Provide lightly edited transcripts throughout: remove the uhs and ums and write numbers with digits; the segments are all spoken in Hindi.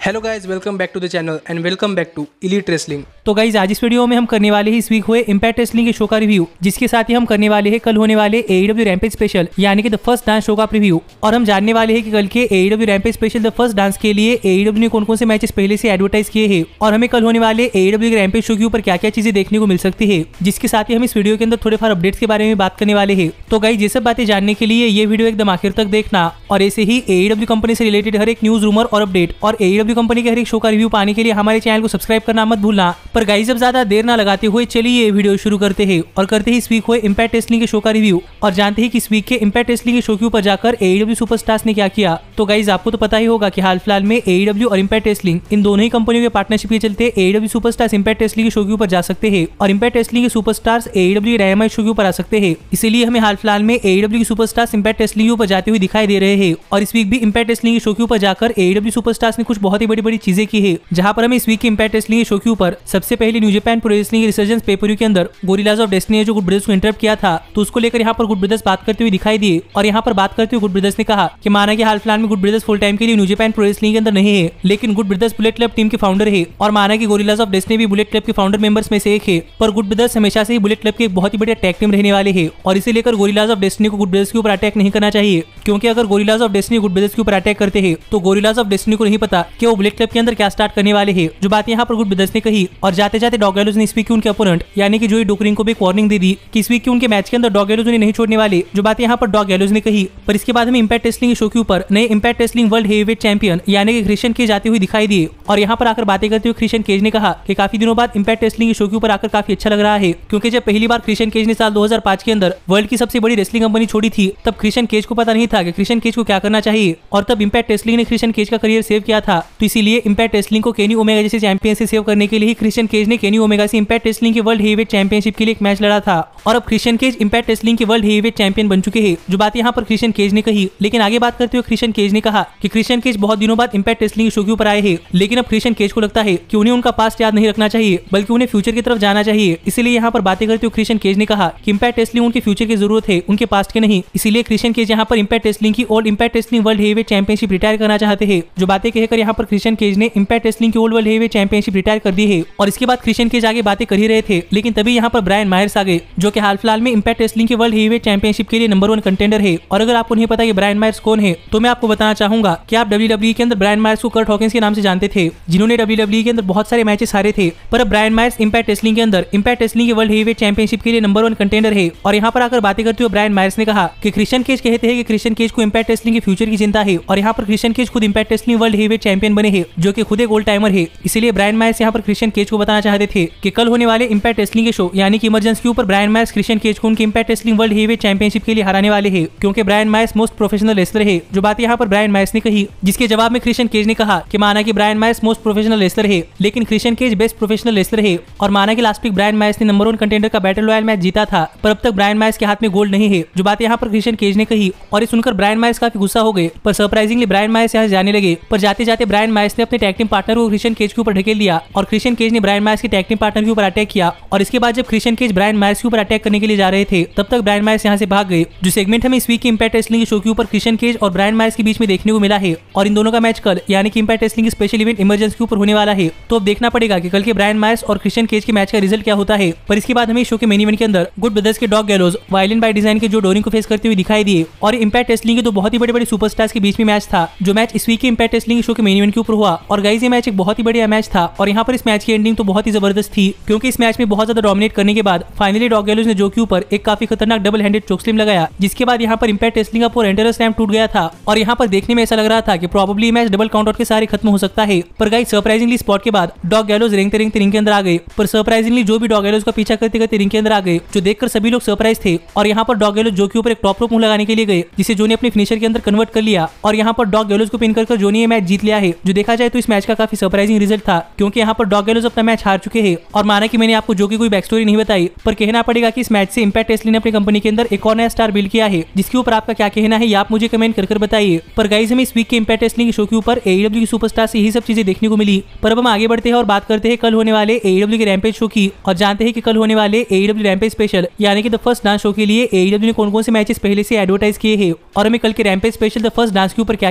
Hello guys, welcome back to the channel and welcome back to elite wrestling. तो गाइज आज इस वीडियो में हम करने वाले हैं इस वीक हुए इंपैक्ट रेसलिंग के शो का रिव्यू, जिसके साथ ही हम करने वाले हैं कल होने वाले AEW रैम्पेज स्पेशल यानी कि द फर्स्ट डांस शो का प्रीव्यू। और हम जानने वाले हैं कि कल के AEW rampage special the first dance के लिए AEW ने कौन कौन से मैचेस पहले से एडवर्टाइज किए हैं और हमें कल होने वाले AEW रैम्पेज शो के ऊपर क्या क्या चीजें देखने को मिल सकती है, जिसके साथ ही हम इस वीडियो के अंदर थोड़े फार अपडेट्स के बारे में बात करने वाले हैं। तो गाइज ये सब बातें जानने के लिए ये वीडियो एकदम आखिर तक देखना और ऐसे ही AEW कंपनी से रिलेटेड हर एक न्यूज, रूमर और अपडेट और AEW कंपनी के हर एक शो का रिव्यू पाने के लिए हमारे चैनल को सब्सक्राइब करना मत भूलना। पर गाइस अब ज्यादा देर ना लगाते हुए चलिए ये वीडियो शुरू करते हैं और करते हैं इस वीक हुए इंपैक्ट रेसलिंग के शो का रिव्यू और जानते हैं कि इस वीक के इंपैक्ट रेसलिंग के शो के ऊपर जाकर AEW सुपरस्टार्स ने क्या किया। तो गाइस आपको तो पता ही होगा कि हाल फिलहाल में AEW और इंपैक्ट रेसलिंग इन दोनों ही कंपनियों के पार्टनरशिप के चलते AEW सुपरस्टार्स इंपैक्ट रेसलिंग के शो के ऊपर जा सकते हैं और इंपैक्ट रेसलिंग के सुपरस्टार्स AEW डायनामाइट शो के ऊपर आ सकते हैं। इसीलिए हमें हाल फिलहाल में AEW के सुपरस्टार्स इंपैक्ट रेसलिंग के ऊपर जाते हुए दिखाई दे रहे हैं और इस वीक भी इंपैक्ट रेसलिंग के शो के ऊपर जाकर AEW सुपरस्टार्स ने कुछ बहुत ही बड़ी बड़ी चीजें की है, जहां पर हमें इस वीक के इंपैक्ट रेसलिंग शो के ऊपर सबसे पहले new Japan pro wrestling resurgence paper के अंदर गोरिल्लाज ऑफ डेस्टिनी ने जो गुड ब्रदर्स को इंटरप्ट किया था, तो उसको लेकर यहाँ पर गुड ब्रदर्स बात करते हुए दिखाई दिए और यहाँ पर बात करते हुए गुड ब्रदर्स ने कहा कि माना कि हाल फिलहाल में गुड ब्रदर्स फुल टाइम के लिए न्यू जापान प्रो रेसलिंग के अंदर नहीं है, लेकिन good brothers bullet club team के फाउंडर है और माना कि गोरिल्लाज ऑफ डेस्टिनी भी बुलेट क्लब के फाउंडर मेंबर्स में से एक है। पर गुड ब्रदर्स हमेशा से ही बुलेट क्लब के एक बहुत ही बड़े अटैक टीम रहने वाले हैं और इसे लेकर गोरिल्लाज ऑफ डेस्टिनी को गुड ब्रदर्स के ऊपर अटैक नहीं करना चाहिए, क्योंकि अगर gorillas of destiny good brothers के ऊपर अटैक करते हैं तो गोरिल्लाज ऑफ डेस्टिनी को नहीं पता कि वो बुलेट क्लब के अंदर क्या स्टार्ट करने वाले हैं। जो बात यहाँ पर गुड ब्रदर्स ने कही और जाते जाते डॉग गैलोज ने इस वीक के उनके अपोनेंट यानी कि जोई डोकरिंग को भी एक वार्निंग दे दी कि इस वीक के उनके मैच के अंदर डॉग गैलोज उन्हें नहीं छोड़ने वाले। जो बात यहाँ पर डॉग गैलोज ने कही, पर इसके बाद हमें इंपैक्ट रेसलिंग शो के ऊपर नए impact wrestling world heavyweight champion यानी कि क्रिश्चियन केज आते हुए दिखाई दिए और यहाँ पर आकर बातें करते हुए क्रिश्चियन केज ने कहा कि काफी दिनों बाद इंपैक्ट रेसलिंग शो के ऊपर आकर काफी अच्छा लग रहा है, क्योंकि जब पहली बार क्रिश्चियन केज ने साल 2005 के अंदर वर्ल्ड की सबसे बड़ी रेसलिंग कंपनी छोड़ी थी, तब क्रिश्चियन केज को पता नहीं था कि क्रिश्चियन केज को क्या करना चाहिए और तब इंपैक्ट रेसलिंग ने क्रिश्चियन केज का करियर सेव किया था। तो इसीलिए इंपैक्ट रेसलिंग को केनी ओमेगा जैसे चैंपियन से सेव करने के लिए क्रिश्चियन केज ने केनी ओमेगा से इंपैक्ट रेसलिंग के वर्ल्ड हेवीवेट चैंपियनशिप के लिए एक मैच लड़ा था और अब क्रिश्चियन केज इंपैक्ट रेसलिंग के वर्ल्ड हेवीवेट चैंपियन बन चुके हैं। जो बात यहाँ पर क्रिश्चियन केज ने कही, लेकिन आगे बात करते हुए क्रिश्चियन केज ने कहा कि क्रिश्चियन केज बहुत दिनों बाद इंपैक्ट रेसलिंग शो के ऊपर आए हैं, लेकिन अब क्रिश्चियन केज को लगता है कि उन्हें उनका पास्ट याद नहीं रखना चाहिए बल्कि उन्हें फ्यूचर की तरफ जाना चाहिए। इसीलिए यहाँ पर बातें करते हुए क्रिश्चियन केज ने कहा कि इंपैक्ट रेसलिंग उनके फ्यूचर की जरूरत है, उनके पास्ट के नहीं। इसीलिए क्रिश्चियन केज यहाँ पर इंपैक्ट रेसलिंग की old impact wrestling world heavyweight championship retire करना चाहते हैं। जो बातें कहकर यहाँ पर क्रिश्चियन केज ने इंपैक्ट रेसलिंग की old world heavyweight championship retire कर दी है और इसके बाद क्रिश्चियन केज आगे बातें कर ही रहे थे, लेकिन तभी यहाँ पर ब्रायन मायर्स आ गए, जो कि हाल फिलहाल में इंपैक्ट रेसलिंग के वर्ल्ड हेवीवेट चैंपियनशिप के लिए नंबर 1 कंटेंडर है। और अगर आपको नहीं पता कि ब्रायन मायर्स कौन है, तो मैं आपको बताना चाहूंगा कि आप WWE के अंदर ब्रायन मायर्स को कर्ट हॉकिंस के नाम से जानते थे, जिन्होंने WWE के अंदर बहुत सारे मैचेस हारे थे। पर अब ब्रायन मायर्स इंपैक्ट रेसलिंग के अंदर इंपैक्ट रेसलिंग के वर्ल्ड हेवीवेट चैंपियनशिप के लिए नंबर 1 कंटेंडर है। और यहाँ पर आकर बातें करते हुए ब्रायन मायर्स ने कहा कि क्रिश्चियन केज कहते हैं कि क्रिश्चियन केज को इंपैक्ट रेसलिंग के फ्यूचर की चिंता है और यहाँ पर क्रिश्चियन केज खुद impact wrestling world heavyweight champion बने हैं, जो कि खुद एक ओल्ड टाइमर है। इसीलिए ब्रायन मायर्स यहाँ पर क्रिश्चियन केज को बताना चाहते थे कि कल होने वाले इंपैक्ट रेसलिंग के शो यानी कि इमरजेंस के ऊपर ब्रायन मायर्स क्रिश्चियन केज को उनके Impact wrestling world heavyweight championship के लिए हराने वाले हैं, क्योंकि Brian Myers most professional wrestler है। जो बात यहाँ पर ब्रायन मायर्स ने कही, जिसके जवाब में क्रिश्चियन केज ने कहा कि माना कि Brian Myers most professional wrestler है, लेकिन Christian Cage best professional wrestler है। और माना कि लास्ट वीक ब्रायन मायर्स ने नंबर 1 कंटेंडर का बैटल रॉयल मैच जीता था, पर अब तक ब्रायन मायर्स के हाथ में गोल्ड नहीं है। जो बात यहाँ पर क्रिश्चियन केज ने कही और ये सुनकर ब्रायन मायर्स काफी गुस्सा हो गए, पर सरप्राइजिंगली ब्रायन मायर्स यहाँ जाने लगे। पर जाते जाते ब्रायन मायर्स ने अपने टैग टीम पार्टनर को क्रिश्चियन केज के ऊपर ढकेल दिया और क्रिश्चियन केज ने ब्रायन मायर्स के टैग टीम पार्टनर के ऊपर अटैक किया। और इसके बाद जब क्रिश्चियन केज ब्रायन मायर्स के ऊपर अटैक करने के लिए जा रहे थे, तब तक ब्रायन मायर्स यहाँ से भाग गए। जो सेगमेंट हमें इस वीक के इंपैक्ट रेसलिंग के शो के ऊपर क्रिश्चियन केज और ब्रायन मायर्स के बीच में देखने को मिला है और इन दोनों का मैच कल यानी कि इंपैक्ट रेसलिंग की स्पेशल इवेंट इमरजेंस के ऊपर होने वाला है। तो अब देखना पड़ेगा कि कल के ब्रायन मायर्स और क्रिश्चियन केज के मैच का रिजल्ट क्या होता है। पर इसके बाद हमें शो के मेन इवेंट के अंदर गुड ब्रदर्स के डॉग गैलोज वायलेंट बाय डिजाइन के जो डोरिंग को फेस करते हुए दिखाई दिए और इंपैक्ट रेसलिंग के दो बहुत ही बड़े बड़े सुपरस्टार्स के बीच में मैच था, जो मैच इस वीक के इंपैक्ट रेसलिंग शो के मेन इवेंट के ऊपर हुआ। और गाइस ये मैच एक बहुत ही बढ़िया मैच था और यहाँ पर इस मैच की एंडिंग तो बहुत ही जबरदस्त थी, क्योंकि इस मैच में बहुत ज्यादा डोमिनेट करने के बाद फाइनली डॉग गैलोज ने जो के ऊपर एक काफी खतरनाक डबल हैंडेड चोकस्लैम लगाया, जिसके बाद यहाँ पर इंपैक्ट रेसलिंग का पूरा एंटरर स्लैम टूट गया था। और यहाँ पर देखने में ऐसा लग रहा था कि probably match double count out के सारे खत्म हो सकता है। पर गाइस सरप्राइजिंगली स्पॉट के बाद डॉग गैलोज रेंगते रेंगते रिंग के अंदर आ गए। पर सरप्राइजिंगली जो भी डॉग गैलोज का पीछा करते करते रिंग के अंदर आ गए, जो देखकर सभी लोग सरप्राइज थे। और यहाँ पर डॉग गैलोज जो के ऊपर एक टॉप रोप मूव लगाने के लिए गए, जिसे जो ने अपने फिनिशर के अंदर कन्वर्ट कर लिया और यहाँ पर डॉग गैलोज को पिन कर जो ने ये मैच जीत लिया है। जो देखा जाए तो इस मैच का काफी सरप्राइजिंग रिजल्ट था, क्योंकि यहाँ पर डॉग गैलोज अपना मैच हार चुके हैं। और माना कि मैंने आपको जो की कोई बैक स्टोरी नहीं बताई, पर कहना पड़ेगा कि इस मैच से इंपैक्ट रेसलिंग ने अपनी कंपनी के अंदर एक और नया स्टार बिल्ड किया है, जिसके ऊपर आपका क्या कहना है ये आप मुझे कमेंट कर बताइए। पर गाइस हमें इस वीक के इंपैक्ट रेसलिंग शो के ऊपर AEW की सुपरस्टार से यही सब चीजें देखने को मिली। पर अब हम आगे बढ़ते हैं और बात करते हैं कल होने वाले AEW के रैम्पेज शो की और जानते हैं कि कल होने वाले AEW रैम्पेज स्पेशल यानी कि द फर्स्ट डांस शो के लिए AEW ने कौन कौन से मैचेस पहले से एडवर्टाइज किए हैं और हमें कल के rampage special the first dance के ऊपर क्या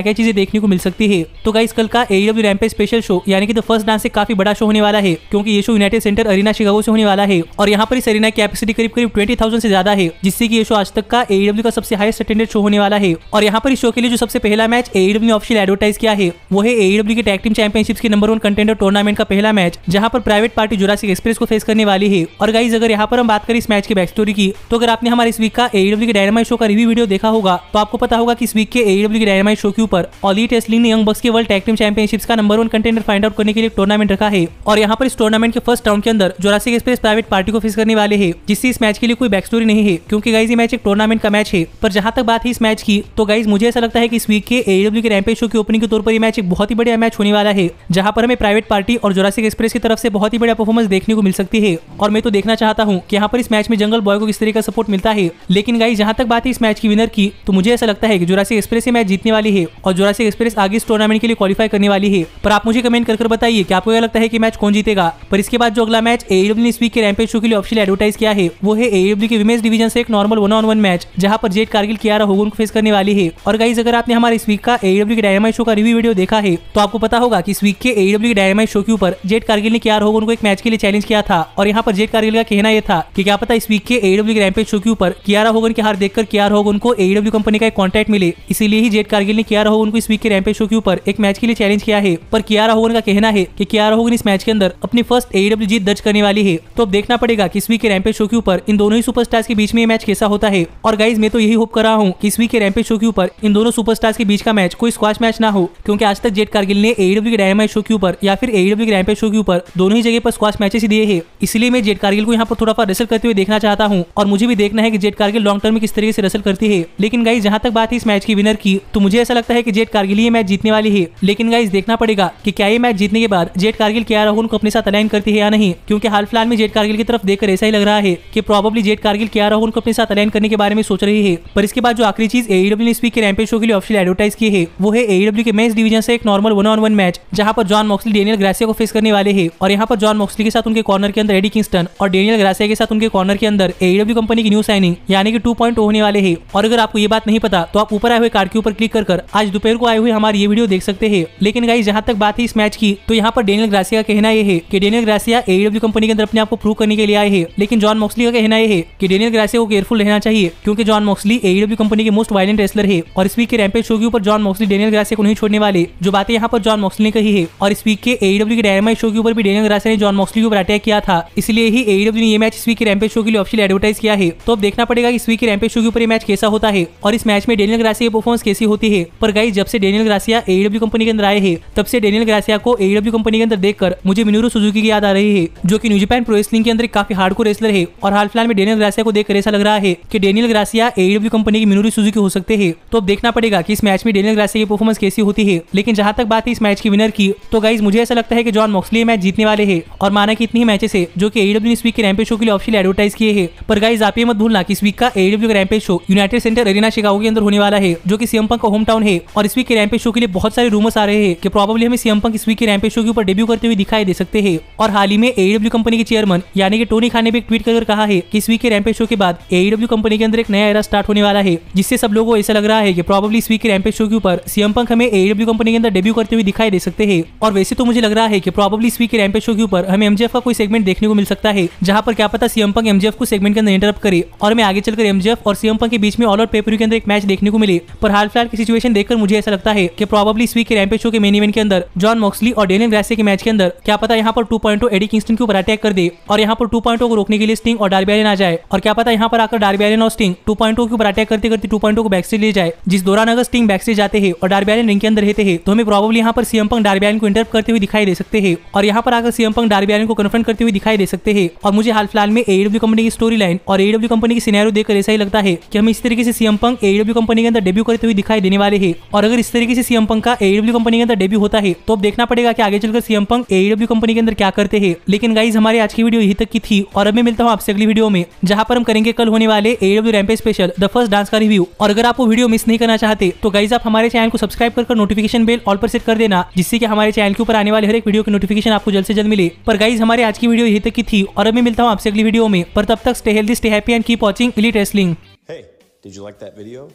क्या चीजें देखने को मिल सकती है। तो गाइस कल का का AEW रैम्पेज स्पेशल शो यानी कि द फर्स्ट डांस से काफी बड़ा शो होने वाला है, क्योंकि ये show United Center arena Chicago से होने वाला है और यहाँ पर इस अरीना की कैपेसिटी करीब 20,000 से ज्यादा है, जिससे कि ये शो आज तक का AEW का सबसे हाईएस्ट अटेंडेड शो होने वाला है। और यहाँ पर इस शो के लिए जो सबसे पहला मैच AEW ने ऑफिशियल एडवर्टाइज किया है वो है AEW के टैग टीम चैंपियनशिप्स के नंबर 1 कंटेंडर टूर्नामेंट का पहला मैच, जहाँ पर प्राइवेट पार्टी जुरासिक एक्सप्रेस को फेस करने वाली है। और गाइस अगर यहाँ पर हम बात करें इस मैच की बैक स्टोरी की, तो अगर आपने हमारे इस वीक का AEW के डायनामाइट शो का रिव्यू वीडियो देखा होगा तो आपको पता होगा कि इस वीक के AEW के डायनामाइट शो के ऊपर ऑल एलीट रेसलिंग ने यंग बक्स के वर्ल्ड टैग टीम चैंपियनशिप्स का नंबर 1 कंटेंडर फाइंड आउट करने के लिए टूर्नामेंट रखा है। और यहाँ पर इस टूर्नामेंट के फर्स्ट राउंड के अंदर जुरासिक एक्सप्रेस प्राइवेट पार्टी को फेस करने वाले हैं, जिससे इस मैच के लिए कोई बैक स्टोरी नहीं है, क्योंकि गाइस ये मैच एक टूर्नामेंट का मैच है। पर जहां तक बात है इस मैच की, तो गाइस मुझे ऐसा लगता है कि इस वीक के AEW के रैम्पेज शो के ओपनिंग के तौर पर ये मैच एक बहुत ही बढ़िया मैच होने वाला है, जहां पर हमें प्राइवेट पार्टी और जुरासिक एक्सप्रेस की तरफ से बहुत ही बढ़िया परफॉर्मेंस देखने को मिल सकती है। और मैं तो देखना चाहता हूं कि यहाँ पर इस मैच में जंगल बॉय को किस तरह का सपोर्ट मिलता है। लेकिन गाइस जहां तक बात है इस मैच की विनर की, तो मुझे ऐसा लगता है कि जुरासिक एक्सप्रेस ये मैच जीतने वाली है और जुरासिक एक्सप्रेस आगे इस टूर्नामेंट के लिए क्वालिफाई करने वाली है। पर आप मुझे कमेंट कर बताइए कि आपको क्या लगता है कि मैच कौन जीतेगा। पर इसके बाद जो अगला मैच AEW ने इस वीक के रैम्पेज शो के लिए ऑफिशियल एडवर्टाइज किया है वो है AEW के विमेंस डिवीजन से एक नॉर्मल 1-on-1 मैच, जहां पर जेड कारगिल कियारा होगन को फेस करने वाली है। और गाइस अगर आपने हमारे इस वीक का AEW के डायनामाइट शो का रिव्यू वीडियो देखा है तो आपको पता होगा कि इस वीक के AEW के डायनामाइट शो के ऊपर जेड कारगिल ने कियारा होगन को एक मैच के लिए चैलेंज किया था। और यहाँ पर जेड कारगिल का कहना यह था कि क्या पता इस वीक के AEW के रैम्पेज शो के ऊपर कियारा होगन की हार देखकर कियारा होगन को AEW कंपनी का एक कॉन्ट्रैक्ट मिले, इसीलिए ही जेड कारगिल ने कियारा होगन को इस वीक के रैम्पेज शो के ऊपर एक मैच के लिए चैलेंज किया है। पर कियारा होगन का कहना है कि कियारा होगन इस मैच के अंदर अपनी फर्स्ट AEW जीत दर्ज करने वाली है। तो अब देखना पड़ेगा कि इस वीक के रैम्पेज शो के ऊपर इन दोनों ही सुपरस्टार्स के बीच में ये मैच कैसा होता है। और गाइस मैं तो यही होप कर रहा हूँ कि इस वीक के रैम्पेज शो के ऊपर इन दोनों सुपरस्टार्स के बीच का मैच कोई स्क्वाश मैच ना हो, क्योंकि आज तक जेड कारगिल ने AEW के डायनामाइट शो के ऊपर या फिर AEW के रैम्पेज शो के ऊपर दोनों ही जगह पर स्क्वाश मैचेस दिए हैं। इसलिए मैं जेड कारगिल को यहाँ पर थोड़ा रेसल करते हुए देखना चाहता हूँ और मुझे भी देखना है कि जेड कारगिल लॉन्ग टर्म में किस तरीके से रेसल करती है। लेकिन गाइस जहां तक बात है इस मैच की विनर की, तो मुझे ऐसा लगता है कि जेड कारगिल ये मैच जीतने वाली है। लेकिन गाइस देखना पड़ेगा कि क्या ये मैच जीतने के बाद जेड कारगिल कियारा होगन को अपने साथ अलाइन करती है या नहीं, क्योंकि हाल फिलहाल में जेड कारगिल की तरफ देखकर ऐसा ही लग रहा है कि probably Jade Cargill Kiara Hogan को अपने साथ अलाइन करने के बारे में सोच रही है। पर इसके बाद जो आखिरी चीज AEW ने इस वीक के रैम्पेज शो के लिए ऑफिशियल एडवर्टाइज की है वो है AEW के मेंस डिवीजन से एक नॉर्मल 1-on-1 मैच, जहां पर जॉन मॉक्सली डेनियल ग्रासिया को फेस करने वाले हैं। और यहाँ पर जॉन मॉक्सली के साथ उनके कॉर्नर के अंदर एडी किंगस्टन और डेनियल ग्रासिया के साथ उनके कॉर्नर के अंदर AEW कंपनी की न्यू साइनिंग यानी कि 2.0 होने वाले हैं। और अगर आपको ये बात नहीं पता तो आप ऊपर आए हुए कार्ड के ऊपर क्लिक कर आज दोपहर को आए हुए हमारी ये वीडियो देख सकते हैं। लेकिन गाइस जहां तक बात है इस मैच की, तो यहाँ पर डेनियल ग्रासिया का कहना यह है कि डेनियल ग्रासिया AEW कंपनी के अंदर अपने आप को प्रूव करने के लिए आए हैं। लेकिन जॉन मॉक्सली का कहना यह है कि डेनियल ग्रासिया को केयरफुल रहना चाहिए, क्योंकि जॉन मॉक्सली AEW कंपनी के मोस्ट वायलेंट रेसलर है। और इस वीक के रैम्पेज शो के ऊपर जॉन मॉक्सली डेनियल ग्रासिया को नहीं छोड़ने वाले, जो बातें यहाँ पर जॉन मॉक्सली ने कही है। और इस वीक के AEW के डायनामाइट शो के ऊपर भी डेनियल ग्रासिया ने जॉन मॉक्सली के ऊपर अटैक किया था, इसलिए ही AEW ने ये मैच इस वीक के रैम्पेज शो के लिए ऑफिशियल एडवर्टाइज किया है। तो अब देखना पड़ेगा इस वीक के रैम्पेज शो के ऊपर ये मैच कैसा होता है और इस मैच में डेनियल ग्रासिया की परफॉर्मेंस कैसी होती है। पर गाइस जब से डेनियल ग्रासिया AEW कंपनी के अंदर आए हैं, तब से डेनियल ग्रासिया को AEW कंपनी के अंदर देखकर मुझे मिनोरू सुजुकी की याद आ रही है, जो कि न्यू जापान प्रो रेसलिंग के अंदर एक काफी हार्डकोर रेसलर है। और हाल फिलहाल में डेनियल ग्रासिया को देखकर ऐसा लग रहा है कि डेनियल ग्रासिया AEW कंपनी की मिनोरू सुजुकी हो सकते हैं। तो अब देखना पड़ेगा कि इस मैच में डेनियल ग्रासिया की परफॉर्मेंस कैसी होती है। लेकिन जहां तक बात है इस मैच की विनर की, तो गाइस मुझे ऐसा लगता है कि जॉन मॉक्सली मैच जीतने वाले हैं। और माना कि इतनी ही मैचेस है जो कि AEW ने इस वीक के रैम्पेज शो के लिए ऑफिशियल एडवर्टाइज किए हैं। पर गाइस आप ये मत भूलना कि इस वीक का AEW का Rampage show United Center arena Chicago के अंदर होने वाला है, जो कि CM Punk का होम टाउन है। और इस वीक के रैम्पेज शो के लिए बहुत सारे रूमर्स आ रहे हैं कि प्रोबेबली हमें CM Punk इस वीक के रैम्पेज शो के ऊपर डेब्यू करते हुए दिखाई दे सकते हैं। और हाल ही में AEW कंपनी के चेयरमैन यानी कि टोनी खान ने भी एक ट्वीट कर कहा है कि इस वीक के रैम्पेज शो के बाद AEW कंपनी के अंदर एक नया एरा स्टार्ट होने वाला है, जिससे सब लोगों को ऐसा लग रहा है कि प्रोबेबली इस वीक के रैम्पेज शो के ऊपर CM Punk हमें AEW कंपनी के अंदर डेब्यू करते हुए दिखाई दे सकते हैं। और वैसे तो मुझे लग रहा है कि प्रोबेबली इस वीक के रैम्पेज शो के ऊपर हमें MJF का कोई सेगमेंट देखने को मिल सकता है, जहां पर क्या पता CM Punk MJF को सेगमेंट के अंदर इंटरप्ट करे और हमें आगे चलकर MJF और CM Punk के बीच में ऑल आउट पे-पर-व्यू के अंदर एक मैच देखने को मिले। पर हाल फिलहाल की सिचुएशन देखकर मुझे ऐसा लगता है कि प्रोबेबली इस वीक के रैम्पेज शो के मेन इवेंट के अंदर जॉन मॉक्सली और डेनियल ग्रासिया के मैच के अंदर क्या पता यहाँ पर 2.0 एडी किंगस्टन के ऊपर अटैक कर दे और यहाँ पर 2.0 को रोकने के लिए स्टिंग और डार्बी अलिन आ जाए। और क्या पता यहाँ पर आकर डार्बी अलिन और स्टिंग 2.0 के ऊपर अटैक करते करते 2.0 को बैकस्टेज ले जाए, जिस दौरान अगर स्टिंग बैकस्टेज जाते हैं और डार्बी अलिन रिंग के अंदर रहते हैं तो हमें प्रोबेबली यहाँ पर CM Punk डार्बी अलिन को इंटरप्ट करते हुए दिखाई दे सकते हैं। और यहाँ पर आकर CM Punk डार्बी अलिन को कन्फ्रंट करते हुए दिखाई दे सकते हैं। और मुझे हाल फिलहाल में AEW कंपनी की स्टोरी लाइन और AEW कंपनी की सिनेरियो देखकर ऐसा ही लगता है कि हमें इस तरीके से CM Punk AEW कंपनी के अंदर डेब्यू करते हुए दिखाई देने वाले हैं। और अगर इस तरीके से CM Punk का AEW कंपनी के अंदर डेब्यू होता है तो अब देखना पड़ेगा कि आगे चलकर CM Punk AEW कंपनी के अंदर क्या करते हैं। लेकिन गाइस हमारी आज की वीडियो यही तक की थी और अब मैं मिलता हूँ आपसे अगली वीडियो में, जहां पर हम करेंगे कल होने वाले AEW rampage special the first dance का रिव्यू। और अगर आप वो वीडियो मिस नहीं करना चाहते तो गाइस आप हमारे चैनल को सब्सक्राइब कर नोटिफिकेशन बेल ऑल पर सेट कर देना, जिससे कि हमारे चैनल के ऊपर आने वाले हर एक वीडियो की नोटिफिकेशन आपको जल्द से जल्द मिले। पर गाइस हमारी आज की वीडियो यही तक की थी और अब मैं मिलता हूँ आपसे अगली वीडियो में। पर तब तक stay healthy, stay happy and keep watching elite wrestling. Hey, did you like that video?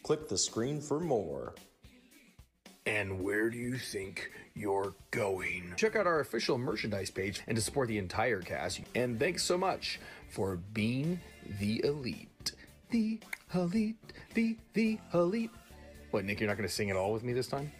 Click the screen for more. And where do you think you're going? Check out our official merchandise page and to support the entire cast. And thanks so much for being the elite. The elite, the elite. What, Nick, you're not going to sing it all with me this time?